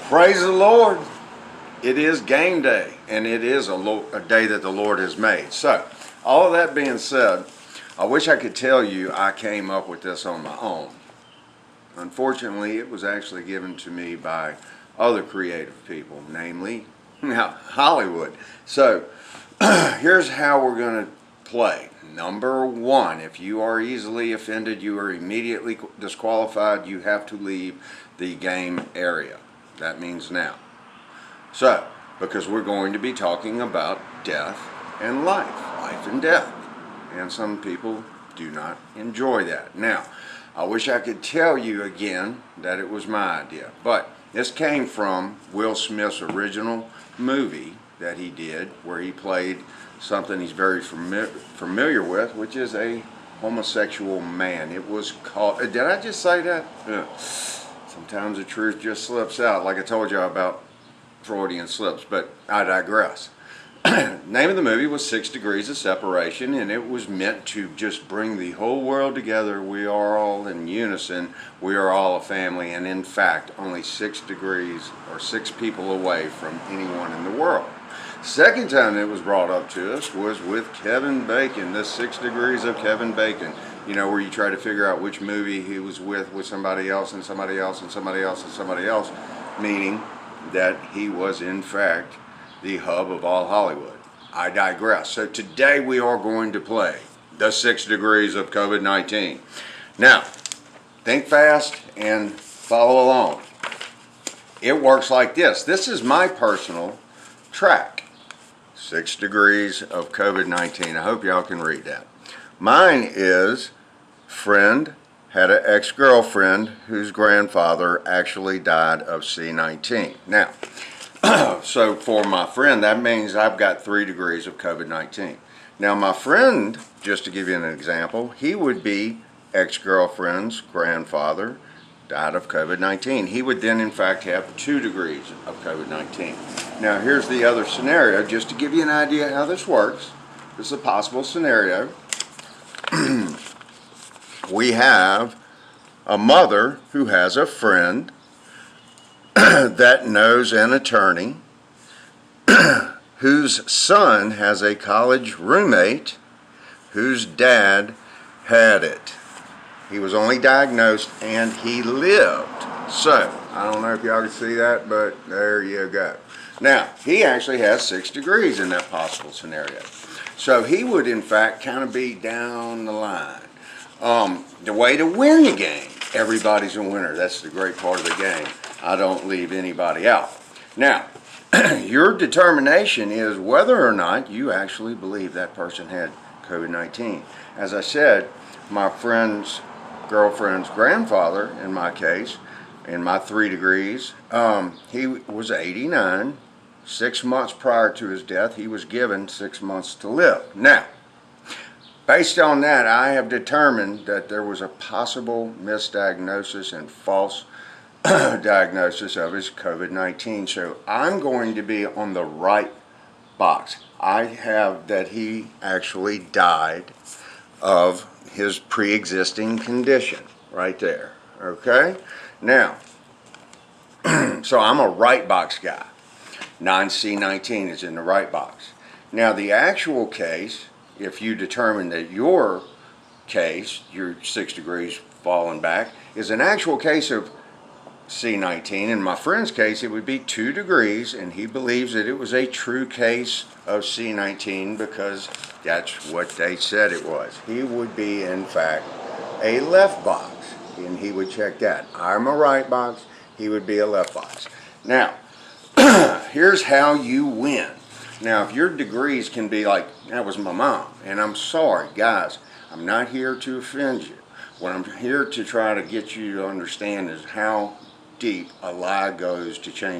Praise the Lord. It is game day, and it is a day that the Lord has made. So, all of that being said, I wish I could tell you I came up with this on my own. Unfortunately, it was actually given to me by other creative people, namely Hollywood. So, here's how we're going to play. Number one, if you are easily offended, you are immediately disqualified. You have to leave the game area. That means now. So, because we're going to be talking about death and life and death. And some people do not enjoy that. Now, I wish I could tell you again that it was my idea, but this came from Will Smith's original movie that he did, where he played something he's very familiar with, which is a homosexual man. It was called, did I just say that? Yeah. Sometimes the truth just slips out, like I told you about Freudian slips, but I digress. Name of the movie was 6 Degrees of Separation, and it was meant to just bring the whole world together. We are all in unison. We are all a family, and in fact, only 6 degrees or 6 people away from anyone in the world. Second time it was brought up to us was with Kevin Bacon, the 6 Degrees of Kevin Bacon. You know, where you try to figure out which movie he was with somebody else and somebody else and somebody else and somebody else, meaning that he was in fact the hub of all Hollywood. I digress. So today we are going to play the 6 Degrees of COVID-19. Now, think fast and follow along. It works like this. This is my personal track. 6 Degrees of COVID-19. I hope y'all can read that. Mine is friend had an ex-girlfriend whose grandfather actually died of C-19. Now, so for my friend, that means I've got 3 degrees of COVID-19. Now my friend, just to give you an example, he would be ex-girlfriend's grandfather died of COVID-19. He would then in fact have 2 degrees of COVID-19. Now here's the other scenario, just to give you an idea how this works. This is a possible scenario. We have a mother who has a friend that knows an attorney whose son has a college roommate whose dad had it. He was only diagnosed and he lived. So, I don't know if y'all can see that, but there you go. Now, he actually has 6 degrees in that possible scenario. So he would in fact kind of be down the line. The way to win the game, everybody's a winner. That's the great part of the game. I don't leave anybody out. Now, your determination is whether or not you actually believe that person had COVID-19. As I said, my friend's girlfriend's grandfather, in my case, in my 3 degrees, he was 89. 6 months prior to his death, he was given 6 months to live. Now, based on that, I have determined that there was a possible misdiagnosis and false diagnosis of his COVID-19. So I'm going to be on the right box. I have that he actually died of his pre-existing condition right there. Okay? Now, so I'm a right box guy. 9C19 is in the right box. Now the actual case, if you determine that your case, your 6 degrees falling back, is an actual case of C19. In my friend's case, it would be 2 degrees, and he believes that it was a true case of C19 because that's what they said it was. He would be, in fact, a left box, and he would check that. I'm a right box, he would be a left box. Now, here's how you win. Now, if your degrees can be like, that was my mom, and I'm sorry, guys, I'm not here to offend you. What I'm here to try to get you to understand is how deep a lie goes to change